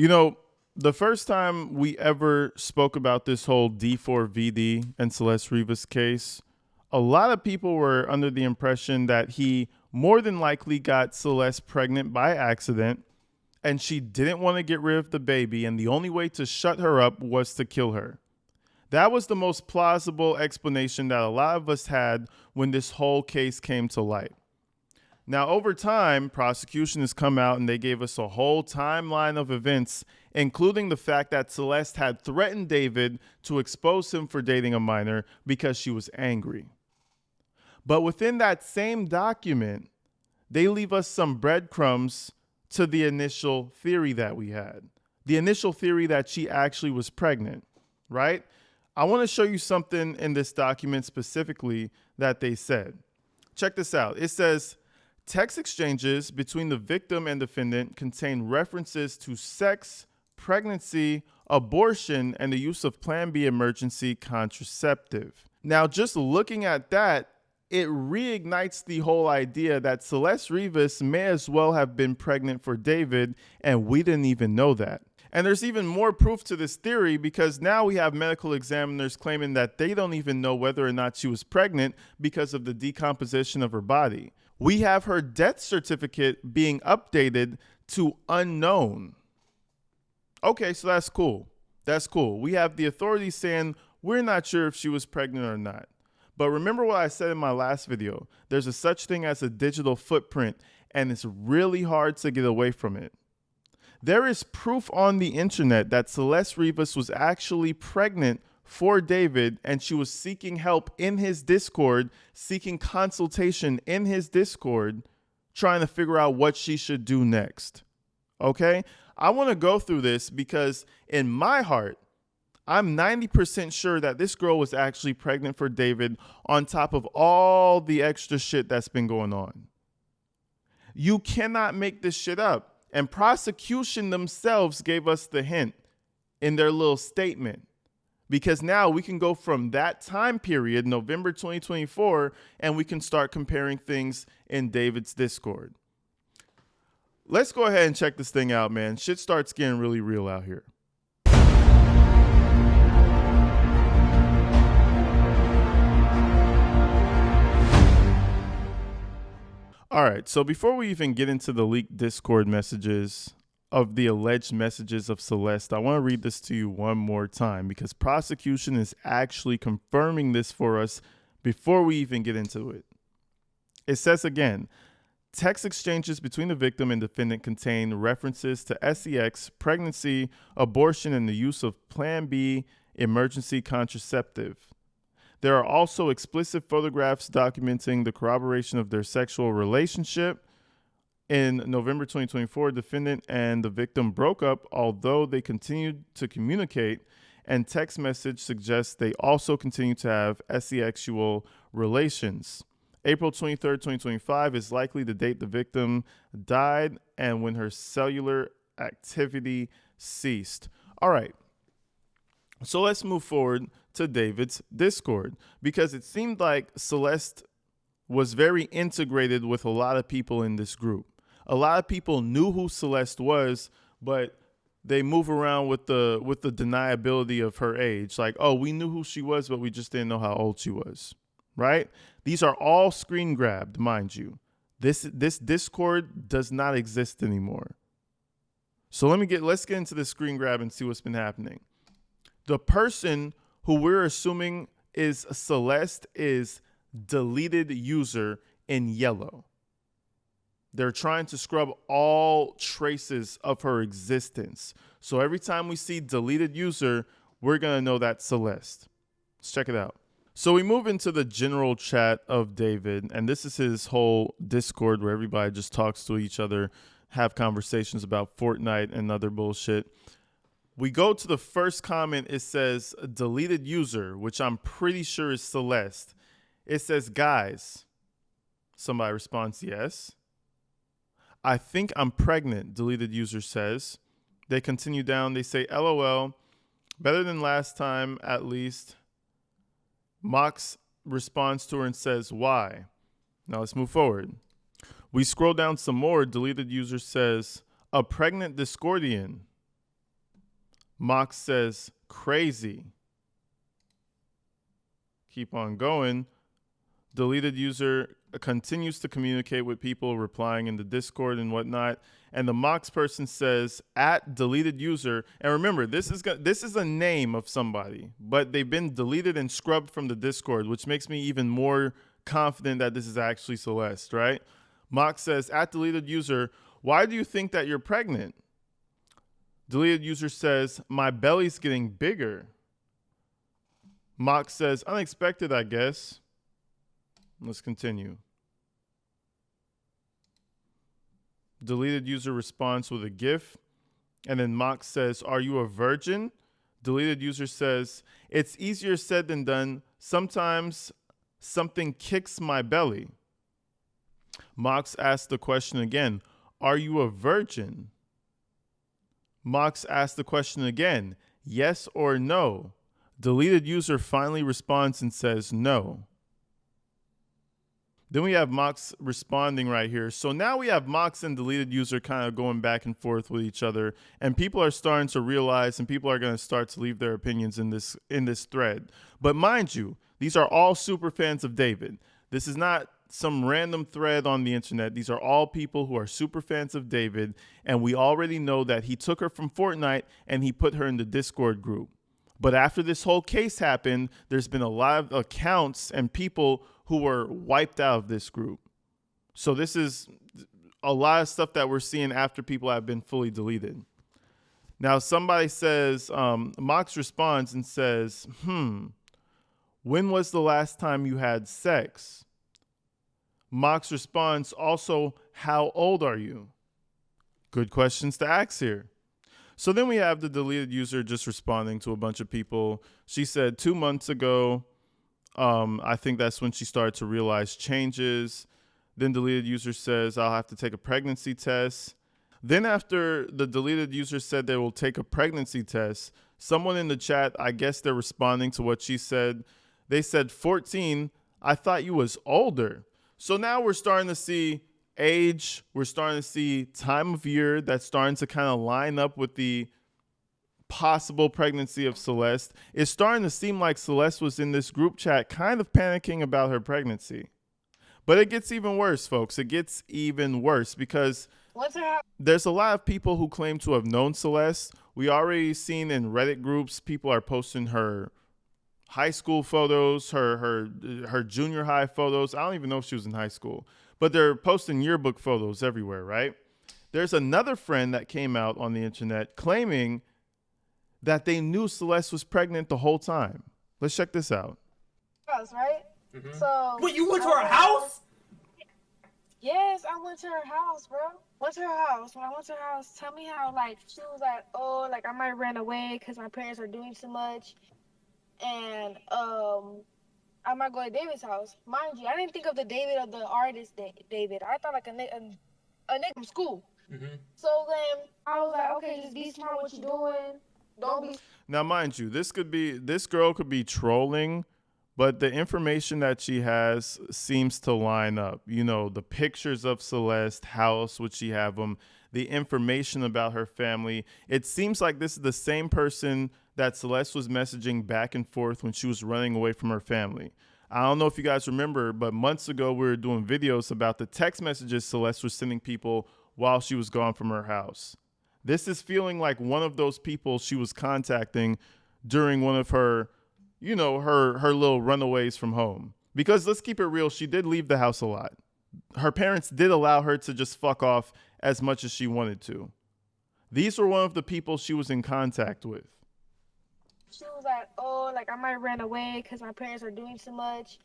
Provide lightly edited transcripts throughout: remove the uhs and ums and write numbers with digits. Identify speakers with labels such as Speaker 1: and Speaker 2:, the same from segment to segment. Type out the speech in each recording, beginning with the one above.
Speaker 1: You know, the first time we ever spoke about this whole D4vd and Celeste Rivas case, a lot of people were under the impression that he more than likely got Celeste pregnant by accident and she didn't want to get rid of the baby, and the only way to shut her up was to kill her. That was the most plausible explanation that a lot of us had when this whole case came to light. Now, over time, prosecution has come out and they gave us a whole timeline of events, including the fact that Celeste had threatened David to expose him for dating a minor because she was angry. But within that same document, they leave us some breadcrumbs to the initial theory that we had. The initial theory that she actually was pregnant, right? I want to show you something in this document specifically that they said. Check this out. It says, text exchanges between the victim and defendant contain references to sex, pregnancy, abortion, and the use of Plan B emergency contraceptive. Now, just looking at that, it reignites the whole idea that Celeste Rivas may as well have been pregnant for David, and we didn't even know that. And there's even more proof to this theory because now we have medical examiners claiming that they don't even know whether or not she was pregnant because of the decomposition of her body. We have her death certificate being updated to unknown. Okay, so that's cool. That's cool. We have the authorities saying we're not sure if she was pregnant or not. But remember what I said in my last video. There's a such thing as a digital footprint, and it's really hard to get away from it. There is proof on the internet that Celeste Rivas was actually pregnant for David, and she was seeking help in his Discord, seeking consultation in his Discord, trying to figure out what she should do next. Okay? I want to go through this because in my heart, I'm 90% sure that this girl was actually pregnant for David on top of all the extra shit that's been going on. You cannot make this shit up. And prosecution themselves gave us the hint in their little statement. Because now we can go from that time period, November 2024, and we can start comparing things in David's Discord. Let's go ahead and check this thing out, man. Shit starts getting really real out here. All right, so before we even get into the leaked Discord messages of the alleged messages of Celeste, I want to read this to you one more time because prosecution is actually confirming this for us before we even get into it. It says again, text exchanges between the victim and defendant contain references to sex, pregnancy, abortion, and the use of Plan B emergency contraceptive. There are also explicit photographs documenting the corroboration of their sexual relationship. In November 2024, defendant and the victim broke up, although they continued to communicate, and text message suggests they also continue to have sexual relations. April 23rd, 2025 is likely the date the victim died and when her cellular activity ceased. All right. So let's move forward to David's Discord because it seemed like Celeste was very integrated with a lot of people in this group. A lot of people knew who Celeste was, but they move around with the deniability of her age. Like, oh, we knew who she was, but we just didn't know how old she was, right? These are all screen grabbed, mind you. This Discord does not exist anymore. So let's get into the screen grab and see what's been happening. The person who we're assuming is Celeste is deleted user in yellow. They're trying to scrub all traces of her existence. So every time we see deleted user, we're going to know that's Celeste. Let's check it out. So we move into the general chat of David, and this is his whole Discord where everybody just talks to each other, have conversations about Fortnite and other bullshit. We go to the first comment. It says deleted user, which I'm pretty sure is Celeste. It says, guys. Somebody responds, yes. I think I'm pregnant, deleted user says. They continue down. They say, LOL. Better than last time, at least. Mox responds to her and says, why? Now let's move forward. We scroll down some more. Deleted user says, a pregnant Discordian. Mox says, crazy. Keep on going. Deleted user continues to communicate with people, replying in the Discord and whatnot. And the Mox person says at deleted user. And remember, this is a name of somebody, but they've been deleted and scrubbed from the Discord, which makes me even more confident that this is actually Celeste, right? Mox says at deleted user, why do you think that you're pregnant? Deleted user says, my belly's getting bigger. Mox says, unexpected, I guess. Let's continue. Deleted user responds with a GIF. And then Mox says, are you a virgin? Deleted user says, it's easier said than done. Sometimes something kicks my belly. Mox asks the question again, are you a virgin? Mox asks the question again, yes or no? Deleted user finally responds and says no. Then we have Mox responding right here. So now we have Mox and deleted user kind of going back and forth with each other, and people are starting to realize, and people are going to start to leave their opinions in this thread. But mind you, these are all super fans of David. This is not some random thread on the internet. These are all people who are super fans of David, and we already know that he took her from Fortnite and he put her in the Discord group. But after this whole case happened, there's been a lot of accounts and people who were wiped out of this group. So this is a lot of stuff that we're seeing after people have been fully deleted. Now somebody says, Mox responds and says, when was the last time you had sex? Mox responds, also, how old are you? Good questions to ask here. So then we have the deleted user just responding to a bunch of people. She said 2 months ago, I think that's when she started to realize changes. Then deleted user says, I'll have to take a pregnancy test. Then after the deleted user said they will take a pregnancy test, someone in the chat, I guess they're responding to what she said. They said 14, I thought you was older. So now we're starting to see age, we're starting to see time of year that's starting to kind of line up with the possible pregnancy of Celeste. It's starting to seem like Celeste was in this group chat kind of panicking about her pregnancy. But it gets even worse, folks. It gets even worse because there's a lot of people who claim to have known Celeste. We already seen in Reddit groups, people are posting her high school photos, her junior high photos. I don't even know if she was in high school, but they're posting yearbook photos everywhere, right? There's another friend that came out on the internet claiming that they knew Celeste was pregnant the whole time. Let's check this out.
Speaker 2: Right? Mm-hmm. So
Speaker 3: wait, you went to her house?
Speaker 2: Yes, I went to her house, bro. Went to her house. When I went to her house, tell me how, like, she was like, oh, like, I might run away because my parents are doing too much. And I might go to David's house. Mind you, I didn't think of the David of the artist David. I thought like a nigga from school. Mm-hmm. So then I was like, okay, just be smart what you're doing. Don't be.
Speaker 1: Now, mind you, this girl could be trolling, but the information that she has seems to line up. You know, the pictures of Celeste, how else would she have them? The information about her family. It seems like this is the same person that Celeste was messaging back and forth when she was running away from her family. I don't know if you guys remember, but months ago we were doing videos about the text messages Celeste was sending people while she was gone from her house. This is feeling like one of those people she was contacting during one of her, you know, her little runaways from home. Because let's keep it real, she did leave the house a lot. Her parents did allow her to just fuck off as much as she wanted to. These were one of the people she was in contact with.
Speaker 2: She was like, oh, like, I might run away because my parents are doing too much.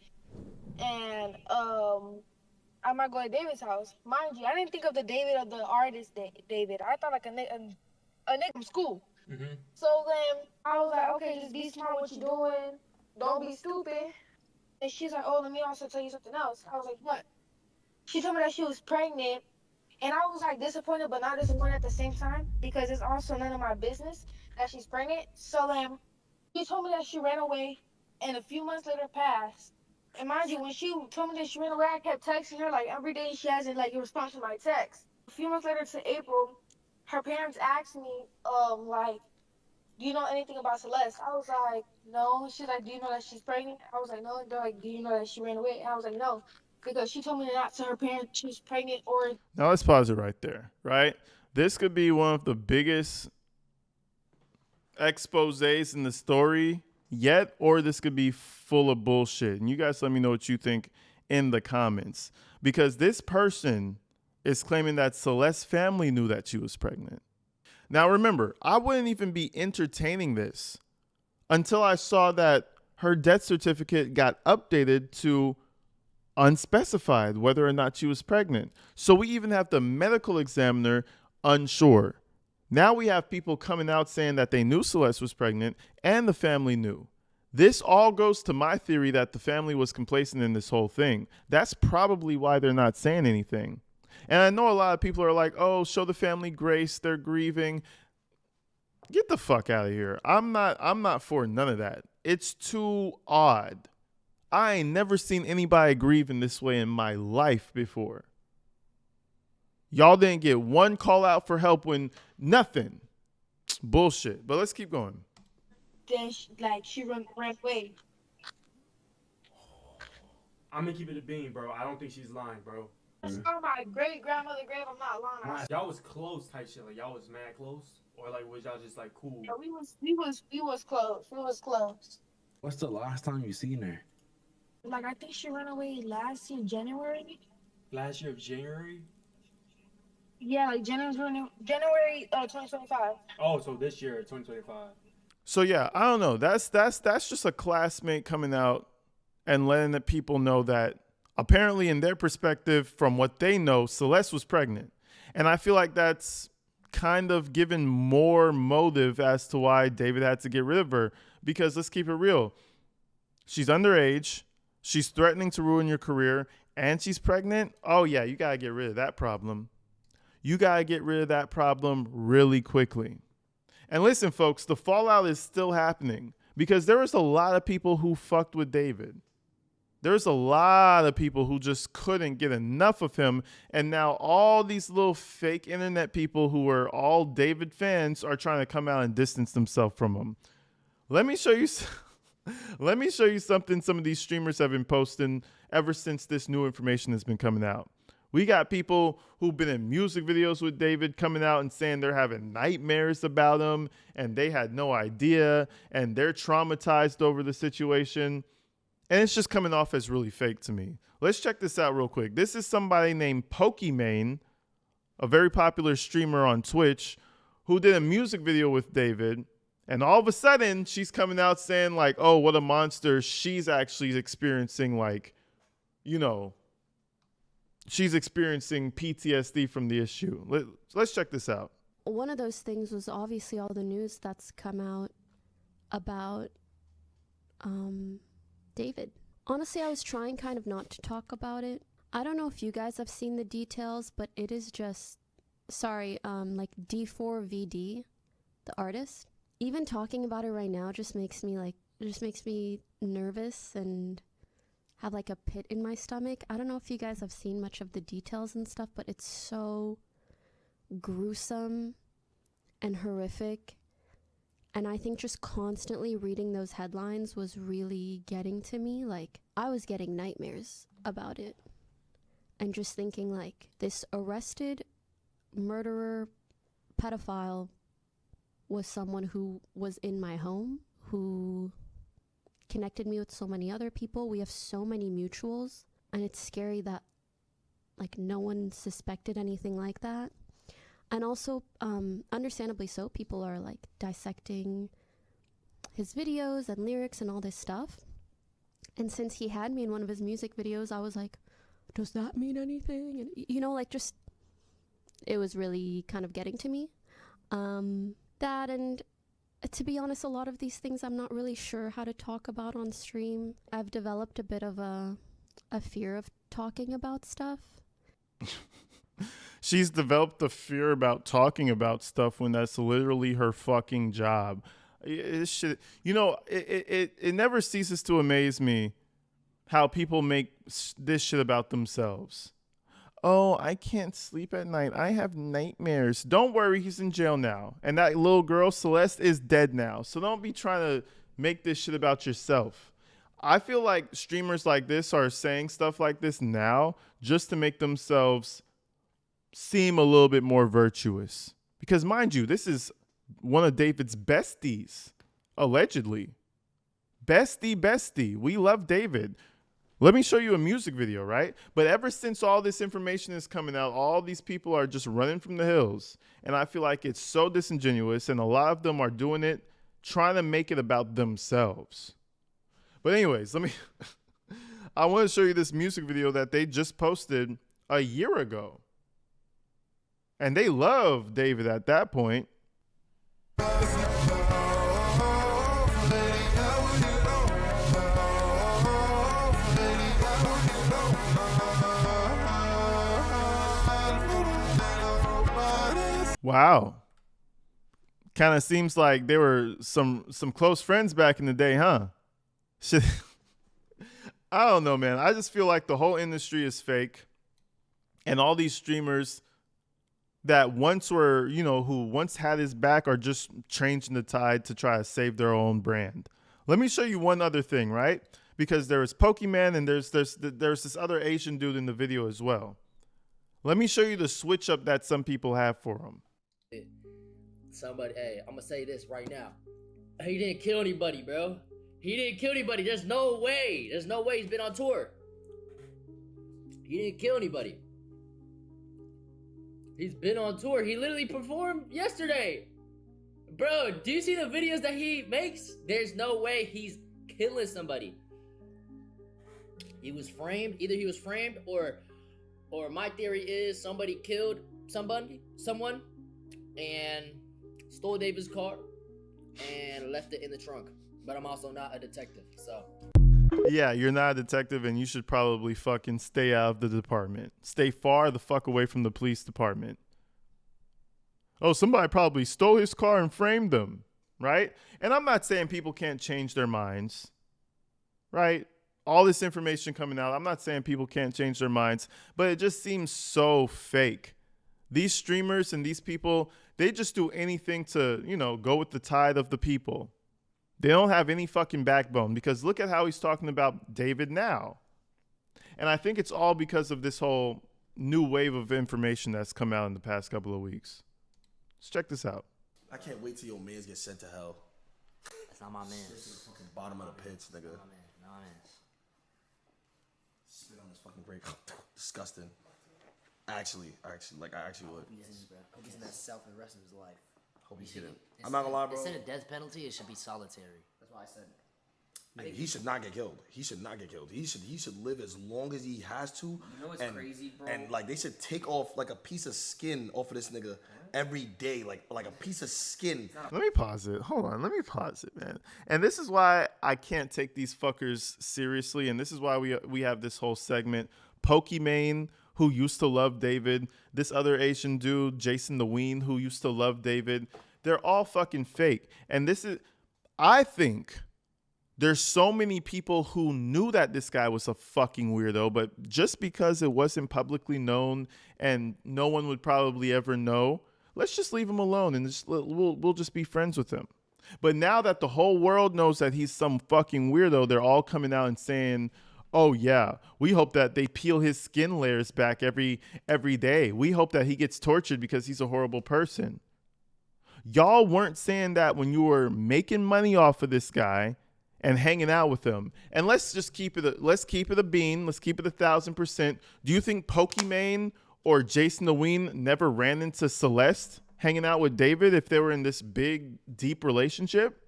Speaker 2: And I might go to David's house. Mind you, I didn't think of the David of the artist David. I thought like a nigga from school. Mm-hmm. So then I was like, okay, just be smart what you're doing. Don't be stupid. And she's like, oh, let me also tell you something else. I was like, what? She told me that she was pregnant. And I was like disappointed, but not disappointed at the same time because it's also none of my business that she's pregnant. So then she told me that she ran away, and a few months later passed. And mind you, when she told me that she ran away, I kept texting her like every day. She hasn't like responded to my text. A few months later to April, her parents asked me, like, do you know anything about Celeste? I was like, no. She's like, do you know that she's pregnant? I was like, no. They're like, do you know that she ran away? And I was like, no, because she told me not to her parents she's pregnant or.
Speaker 1: Now let's pause it right there, right? This could be one of the biggest exposés in the story yet, or this could be full of bullshit. And you guys let me know what you think in the comments. Because this person is claiming that Celeste's family knew that she was pregnant. Now remember, I wouldn't even be entertaining this until I saw that her death certificate got updated to unspecified whether or not she was pregnant. So we even have the medical examiner unsure. Now we have people coming out saying that they knew Celeste was pregnant and the family knew. This all goes to my theory that the family was complacent in this whole thing. That's probably why they're not saying anything. And I know a lot of people are like, oh, show the family grace, they're grieving. Get the fuck out of here. I'm not for none of that. It's too odd. I ain't never seen anybody grieve in this way in my life before. Y'all didn't get one call out for help when nothing. Bullshit. But let's keep going.
Speaker 2: Then she ran away.
Speaker 3: I'm gonna keep it a bean, bro. I don't think she's lying, bro.
Speaker 2: It's on my great grandmother grave. I'm not lying.
Speaker 3: Y'all was close type shit. Like y'all was mad close, or like was y'all just like cool?
Speaker 2: Yeah, we was close. We was close.
Speaker 4: What's the last time you seen her?
Speaker 2: Like I think she ran away last year January.
Speaker 3: Last year of January.
Speaker 2: Yeah, like January 2025.
Speaker 3: Oh, so this year, 2025.
Speaker 1: So yeah, I don't know. That's just a classmate coming out and letting the people know that apparently in their perspective, from what they know, Celeste was pregnant. And I feel like that's kind of given more motive as to why David had to get rid of her. Because let's keep it real. She's underage. She's threatening to ruin your career. And she's pregnant. Oh yeah, you got to get rid of that problem. You got to get rid of that problem really quickly. And listen, folks, the fallout is still happening because there was a lot of people who fucked with David. There's a lot of people who just couldn't get enough of him. And now all these little fake internet people who were all David fans are trying to come out and distance themselves from him. Let me show you something some of these streamers have been posting ever since this new information has been coming out. We got people who've been in music videos with David coming out and saying they're having nightmares about him and they had no idea and they're traumatized over the situation. And it's just coming off as really fake to me. Let's check this out real quick. This is somebody named Pokimane, a very popular streamer on Twitch, who did a music video with David. And all of a sudden, she's coming out saying like, oh, what a monster. She's actually experiencing she's experiencing PTSD from the issue. Let's check this out.
Speaker 5: One of those things was obviously all the news that's come out about David. Honestly, I was trying kind of not to talk about it. I don't know if you guys have seen the details, but it is just, like D4vd, the artist. Even talking about it right now just makes me nervous and have like a pit in my stomach. I don't know if you guys have seen much of the details and stuff, but it's so gruesome and horrific. And I think just constantly reading those headlines was really getting to me. Like, I was getting nightmares about it. And just thinking like, this arrested murderer, pedophile was someone who was in my home, who connected me with so many other people. We have so many mutuals, and it's scary that like no one suspected anything like that. And also, understandably so, people are like dissecting his videos and lyrics and all this stuff. And since he had me in one of his music videos, I was like, does that mean anything? And just it was really kind of getting to me. That, and to be honest, a lot of these things I'm not really sure how to talk about on stream. I've developed a bit of a fear of talking about stuff.
Speaker 1: She's developed a fear about talking about stuff when that's literally her fucking job. It never ceases to amaze me how people make this shit about themselves. oh, I can't sleep at night. I have nightmares. Don't worry, he's in jail now. And that little girl, Celeste, is dead now. So don't be trying to make this shit about yourself. I feel like streamers like this are saying stuff like this now just to make themselves seem a little bit more virtuous. Because mind you, this is one of David's besties, allegedly. Bestie. We love David. Let me show you a music video, right? But ever since all this information is coming out, all these people are just running from the hills. And I feel like it's so disingenuous, and a lot of them are doing it trying to make it about themselves. But anyways, I want to show you this music video that they just posted a year ago. And they love David at that point. Wow. Kind of seems like they were some close friends back in the day, huh? Shit. I don't know, man. I just feel like the whole industry is fake. And all these streamers that once were, who once had his back are just changing the tide to try to save their own brand. Let me show you one other thing, right? Because there is Pokemon and there's this other Asian dude in the video as well. Let me show you the switch up that some people have for him.
Speaker 6: Somebody, hey, I'm gonna say this right now. He didn't kill anybody, bro. He didn't kill anybody. There's no way. There's no way he's been on tour. He didn't kill anybody. He's been on tour. He literally performed yesterday. Bro, do you see the videos that he makes? There's no way he's killing somebody. He was framed. Either he was framed or my theory is somebody killed someone and stole David's car and left it in the trunk. But I'm also not a detective, so.
Speaker 1: Yeah, you're not a detective, and you should probably fucking stay out of the department. Stay far the fuck away from the police department. Oh, somebody probably stole his car and framed him, right? And I'm not saying people can't change their minds, right? All this information coming out, I'm not saying people can't change their minds, but it just seems so fake. These streamers and these people, they just do anything to, go with the tide of the people. They don't have any fucking backbone, because look at how he's talking about David now. And I think it's all because of this whole new wave of information that's come out in the past couple of weeks. Let's check this out.
Speaker 7: I can't wait till your mans get sent to hell.
Speaker 6: That's not my man.
Speaker 7: This is the fucking bottom of the pits, nigga.
Speaker 6: Not my man.
Speaker 7: Spit on this fucking break. Disgusting. Actually, I actually would.
Speaker 6: Hope he's in that cell for the rest of his life.
Speaker 7: Hope he's getting. I'm not gonna lie, bro.
Speaker 6: Instead of death penalty, it should be solitary. That's why I said.
Speaker 7: Hey, he should not get killed. He should not get killed. He should live as long as he has to.
Speaker 8: You know what's crazy, bro?
Speaker 7: And like they should take off like a piece of skin off of this nigga every day, like a piece of skin.
Speaker 1: Let me pause it. Hold on. Let me pause it, man. And this is why I can't take these fuckers seriously. And this is why we have this whole segment. Pokimane, who used to love David. This other Asian dude, Jason the Ween, who used to love David. They're all fucking fake. And I think there's so many people who knew that this guy was a fucking weirdo, but just because it wasn't publicly known and no one would probably ever know, let's just leave him alone and we'll just be friends with him. But now that the whole world knows that he's some fucking weirdo, they're all coming out and saying, oh yeah, we hope that they peel his skin layers back every day. We hope that he gets tortured because he's a horrible person. Y'all weren't saying that when you were making money off of this guy and hanging out with him. And let's just keep it a bean. Let's keep it 1,000%. Do you think Pokimane or Jason the Ween never ran into Celeste hanging out with David if they were in this big, deep relationship?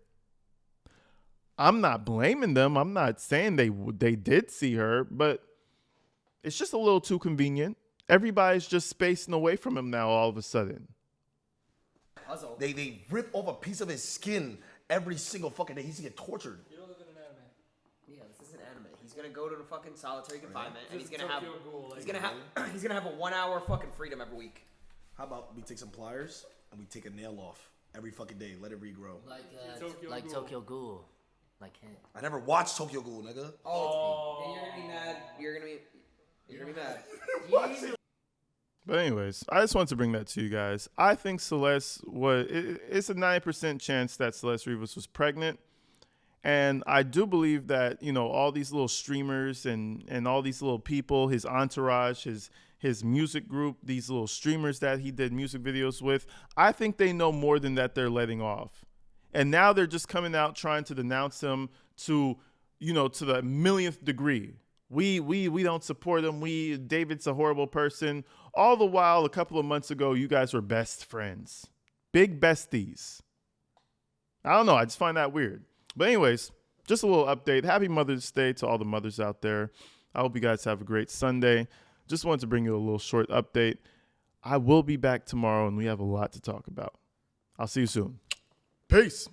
Speaker 1: I'm not blaming them. I'm not saying they did see her, but it's just a little too convenient. Everybody's just spacing away from him now all of a sudden.
Speaker 7: They rip off a piece of his skin every single fucking day. He's gonna get tortured.
Speaker 8: You don't live in an anime.
Speaker 9: Yeah, this isn't anime. He's gonna go to the fucking solitary confinement, and he's gonna
Speaker 8: Tokyo
Speaker 9: have a 1 hour fucking freedom every week.
Speaker 7: How about we take some pliers and we take a nail off every fucking day, let it regrow.
Speaker 6: Like Tokyo Ghoul. Like him.
Speaker 7: I never watched Tokyo Ghoul, nigga.
Speaker 9: Oh, you're gonna be mad. You're gonna be mad.
Speaker 1: But anyways, I just wanted to bring that to you guys. I think it's a 90% chance that Celeste Rivas was pregnant. And I do believe that, all these little streamers and all these little people, his entourage, his music group, these little streamers that he did music videos with, I think they know more than that they're letting off. And now they're just coming out trying to denounce him to the millionth degree. We don't support him. David's a horrible person. All the while, a couple of months ago, you guys were best friends. Big besties. I don't know. I just find that weird. But anyways, just a little update. Happy Mother's Day to all the mothers out there. I hope you guys have a great Sunday. Just wanted to bring you a little short update. I will be back tomorrow, and we have a lot to talk about. I'll see you soon. Peace.